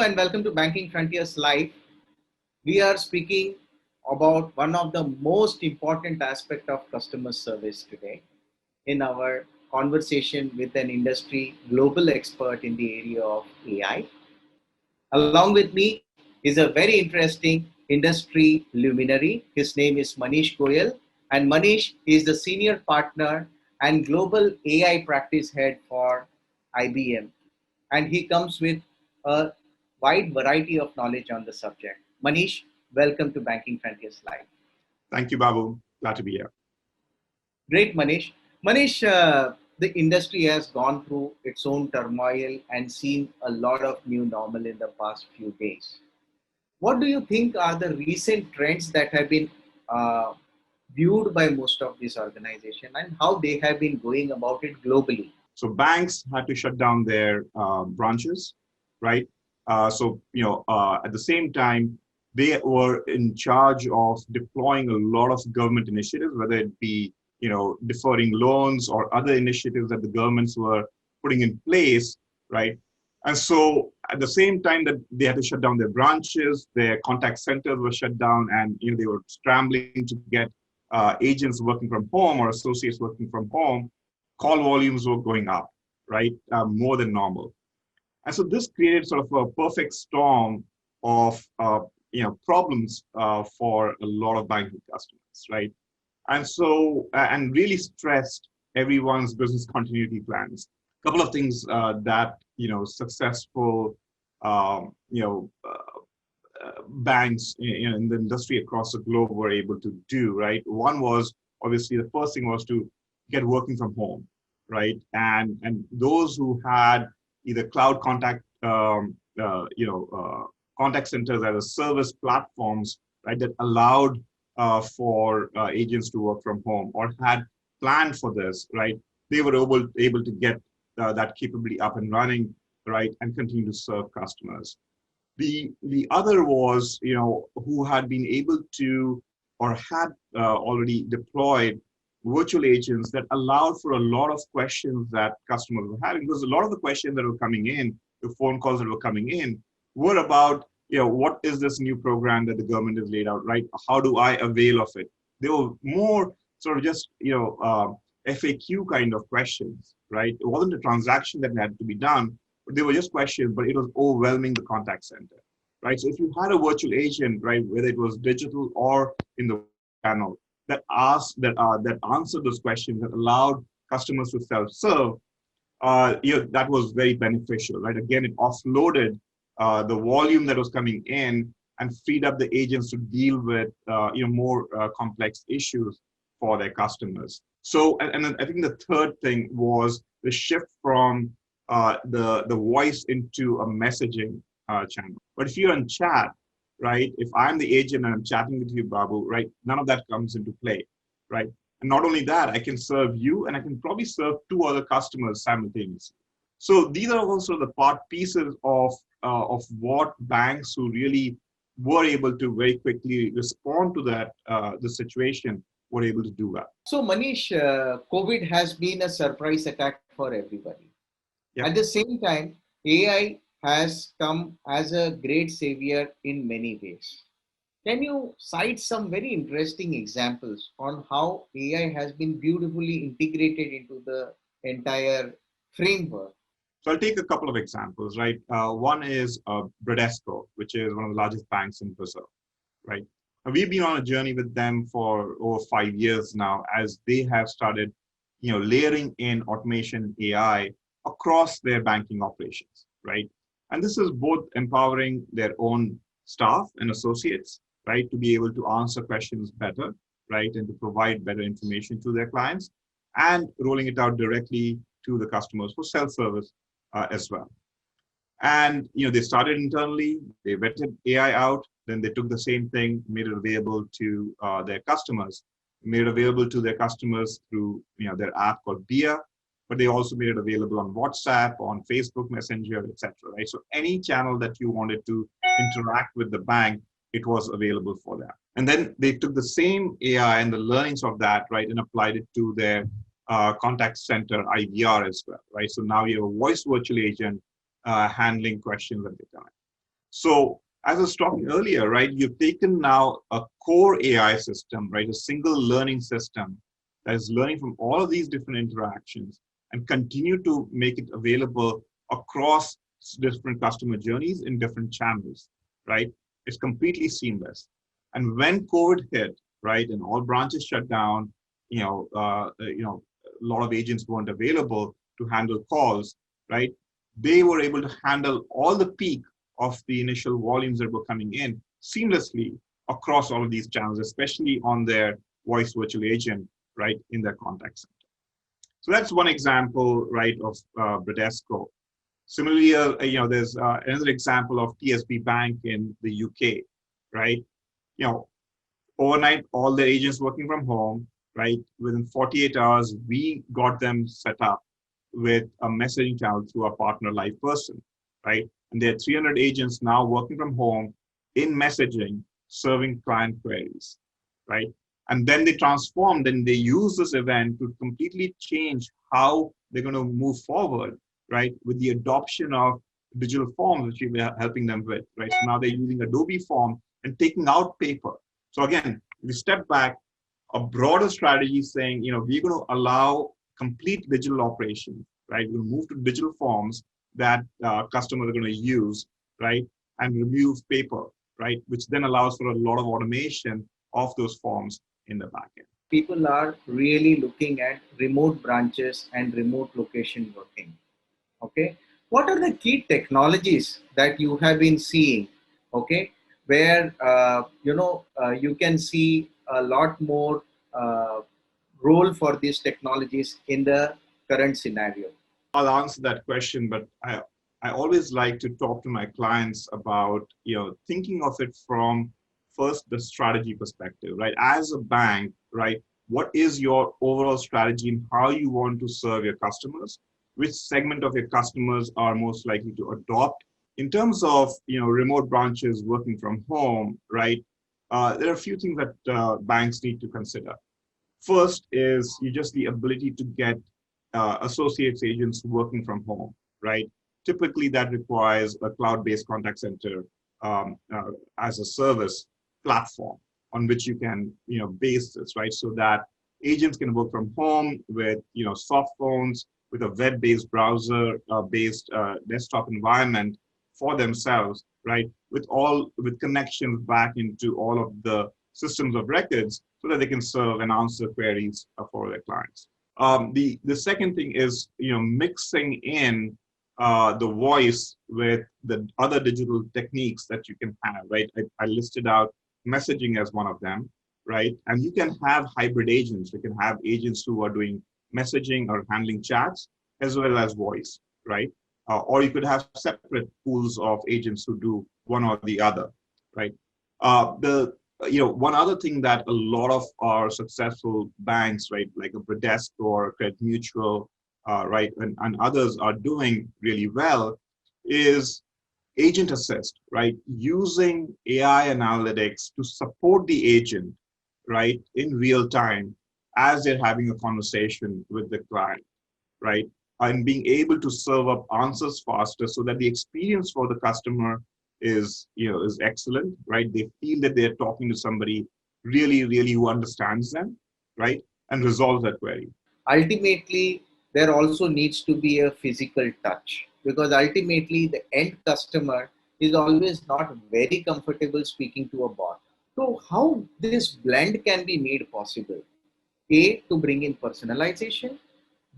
and welcome to Banking Frontiers Live. We are speaking about one of the most important aspect of customer service today in our conversation with an industry global expert in the area of AI. Along with me is a very interesting industry luminary. His name is Manish Goyal, and Manish is the senior partner and global AI practice head for IBM. And he comes with a wide variety of knowledge on the subject. Manish, welcome to Banking Frontiers Live. Thank you, Babu. Glad to be here. Great, Manish. Manish, the industry has gone through its own turmoil and seen a lot of new normal in the past few days. What do you think are the recent trends that have been uh, viewed by most of these organizations and how they have been going about it globally? So banks had to shut down their branches, right? At the same time, they were in charge of deploying a lot of government initiatives, whether it be, deferring loans or other initiatives that the governments were putting in place, right? And so at the same time that they had to shut down their branches, their contact centers were shut down, and they were scrambling to get agents working from home or associates working from home. Call volumes were going up, right? More than normal. And so this created sort of a perfect storm of problems for a lot of banking customers, right? And really stressed everyone's business continuity plans. A couple of things that successful um, you know banks in the industry across the globe were able to do, right? One was obviously the first thing was to get working from home, right? And those who had either cloud contact centers as a service platforms, right, that allowed for agents to work from home or had planned for this, right? They were able to get that capability up and running, right, and continue to serve customers. The other was, who had been able to or had already deployed virtual agents that allowed for a lot of questions that customers were having, because a lot of the questions that were coming in, the phone calls that were coming in, were about, what is this new program that the government has laid out, right? How do I avail of it? They were more sort of just, FAQ kind of questions, right? It wasn't a transaction that had to be done, but they were just questions, but it was overwhelming the contact center, right? So if you had a virtual agent, right, whether it was digital or in the channel, that answered those questions, that allowed customers to self-serve, that was very beneficial, right? Again, it offloaded the volume that was coming in and freed up the agents to deal with more complex issues for their customers. So, and I think the third thing was the shift from the voice into a messaging channel. But if you're in chat, right? If I'm the agent and I'm chatting with you, Babu, right? None of that comes into play, right? And not only that, I can serve you and I can probably serve two other customers simultaneously. So these are also the part pieces of what banks who really were able to very quickly respond to that the situation were able to do that. So, Manish, COVID has been a surprise attack for everybody. Yep. At the same time, AI has come as a great savior in many ways. Can you cite some very interesting examples on how AI has been beautifully integrated into the entire framework? So I'll take a couple of examples, right? One is Bradesco, which is one of the largest banks in Brazil, right? And we've been on a journey with them for over 5 years now, as they have started, layering in automation AI across their banking operations, right? And this is both empowering their own staff and associates, right, to be able to answer questions better, right, and to provide better information to their clients, and rolling it out directly to the customers for self-service as well. And they started internally, they vetted AI out, then they took the same thing, made it available to their customers, made it available to their customers through their app called BIA, but they also made it available on WhatsApp, on Facebook Messenger, etc. Right? So any channel that you wanted to interact with the bank, it was available for that. And then they took the same AI and the learnings of that, right, and applied it to their contact center IVR as well, right? So now you have a voice virtual agent handling questions at the time. So as I was talking earlier, right, you've taken now a core AI system, right, a single learning system that is learning from all of these different interactions and continue to make it available across different customer journeys in different channels, right? It's completely seamless. And when COVID hit, right, and all branches shut down, a lot of agents weren't available to handle calls, right? They were able to handle all the peak of the initial volumes that were coming in seamlessly across all of these channels, especially on their voice virtual agent, right, in their contact center. So that's one example, right, of Bradesco. Similarly, there's another example of TSB Bank in the UK, right? You know, overnight, all the agents working from home, right? Within 48 hours, we got them set up with a messaging channel through our partner LivePerson, right? And there are 300 agents now working from home in messaging, serving client queries, right? And then they transformed and they use this event to completely change how they're going to move forward, right? With the adoption of digital forms, which we are helping them with, right? So now they're using Adobe Form and taking out paper. So again, if we step back, a broader strategy saying, we're going to allow complete digital operations, right? We'll move to digital forms that customers are going to use, right? And remove paper, right? Which then allows for a lot of automation of those forms in the backend. People are really looking at remote branches and remote location working. Okay, what are the key technologies that you have been seeing? Okay, where you can see a lot more role for these technologies in the current scenario. I'll answer that question, but I always like to talk to my clients about, thinking of it from first the strategy perspective, right? As a bank, right, what is your overall strategy and how you want to serve your customers? Which segment of your customers are most likely to adopt? In terms of, remote branches working from home, right, there are a few things that banks need to consider. First is just the ability to get associates agents working from home, right? Typically, that requires a cloud-based contact center as a service platform on which you can, base this, right? So that agents can work from home with, soft phones, with a web-based browser-based desktop environment for themselves, right? With connections back into all of the systems of records so that they can serve and answer queries for their clients. The second thing is, mixing in the voice with the other digital techniques that you can have, right? I listed out messaging as one of them, right? And you can have hybrid agents. You can have agents who are doing messaging or handling chats as well as voice, right? Or you could have separate pools of agents who do one or the other, right? One other thing that a lot of our successful banks, right, like a Bradesco or Credit Mutual, right, and others are doing really well is agent assist, right? Using AI analytics to support the agent, right, in real time as they're having a conversation with the client, right? And being able to serve up answers faster so that the experience for the customer is excellent, right? They feel that they're talking to somebody really who understands them, right? And resolves that query. Ultimately, there also needs to be a physical touch, because ultimately the end customer is always not very comfortable speaking to a bot. So how this blend can be made possible? A, to bring in personalization.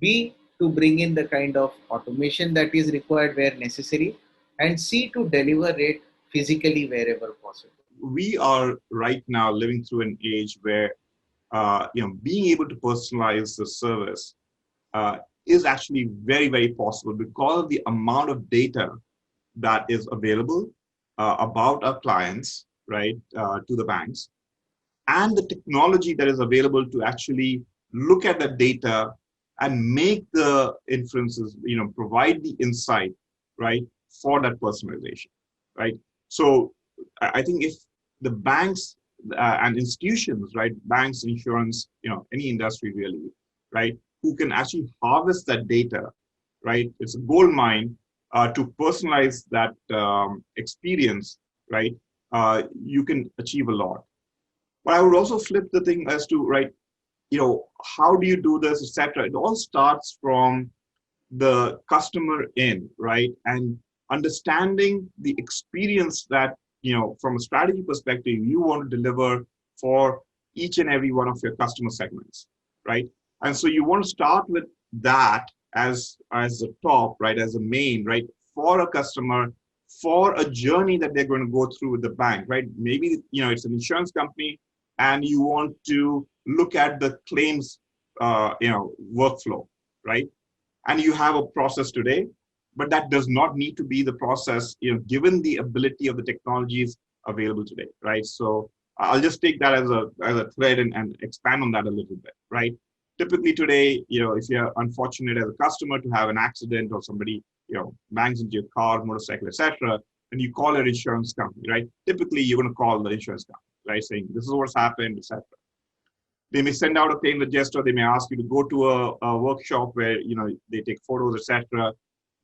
B, to bring in the kind of automation that is required where necessary. And C, to deliver it physically wherever possible. We are right now living through an age where being able to personalize the service is actually very possible because of the amount of data that is available about our clients, right, to the banks, and the technology that is available to actually look at the data and make the inferences, provide the insight, right, for that personalization, right? So I think if the banks and institutions, right, banks, insurance, any industry really, right, who can actually harvest that data, right, it's a gold mine to personalize that experience, right, you can achieve a lot. But I would also flip the thing as to, right, how do you do this, etc. It all starts from the customer in, right, and understanding the experience that, from a strategy perspective, you want to deliver for each and every one of your customer segments, right? And so you want to start with that as the top, right, as a main, right, for a customer, for a journey that they're going to go through with the bank, right? Maybe, it's an insurance company and you want to look at the claims, workflow, right? And you have a process today, but that does not need to be the process, given the ability of the technologies available today, right? So I'll just take that as a thread and expand on that a little bit, right? Typically today, if you're unfortunate as a customer to have an accident or somebody, bangs into your car, motorcycle, etc., and you call your insurance company, right? Typically, you're going to call the insurance company, right, saying this is what's happened, etc. They may send out a claim register. They may ask you to go to a workshop where they take photos, etc.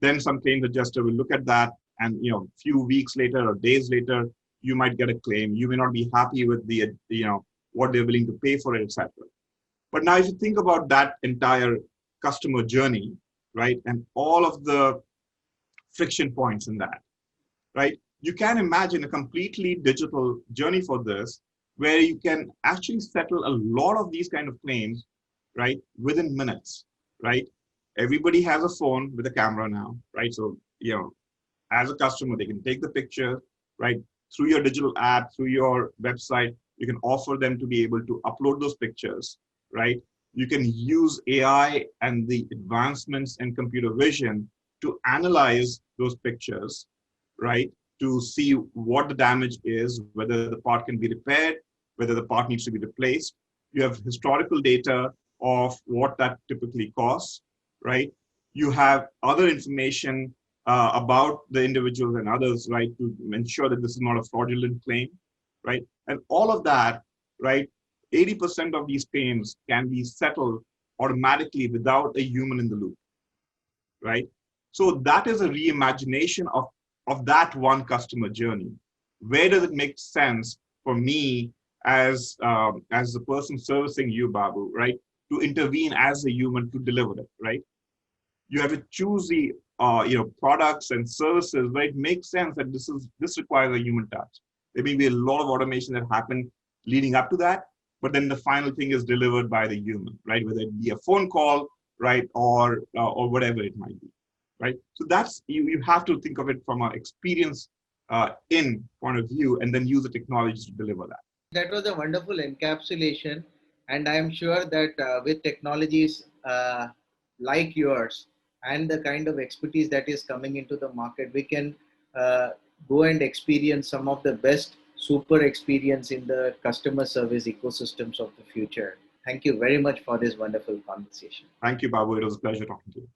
Then some claim adjuster will look at that, and few weeks later or days later, you might get a claim. You may not be happy with the what they're willing to pay for it, etc. But now, if you think about that entire customer journey, right, and all of the friction points in that, right, you can imagine a completely digital journey for this, where you can actually settle a lot of these kind of claims, right, within minutes, right? Everybody has a phone with a camera now, right? So, as a customer, they can take the picture, right, through your digital app, through your website. You can offer them to be able to upload those pictures, right? You can use AI and the advancements in computer vision to analyze those pictures, right, to see what the damage is, whether the part can be repaired, whether the part needs to be replaced. You have historical data of what that typically costs, right? You have other information about the individuals and others, right, to ensure that this is not a fraudulent claim, right? And all of that, right, 80% of these claims can be settled automatically without a human in the loop, right? So that is a reimagination of that one customer journey. Where does it make sense for me as the person servicing you, Babu, right, to intervene as a human to deliver it, right? You have to choose the products and services where it makes sense that this requires a human touch. There may be a lot of automation that happened leading up to that, but then the final thing is delivered by the human, right? Whether it be a phone call, right, or whatever it might be, right? So that's you have to think of it from an experience in point of view, and then use the technology to deliver that. That was a wonderful encapsulation, and I am sure that with technologies like yours and the kind of expertise that is coming into the market, we can go and experience some of the best super experience in the customer service ecosystems of the future. Thank you very much for this wonderful conversation. Thank you, Babu. It was a pleasure talking to you.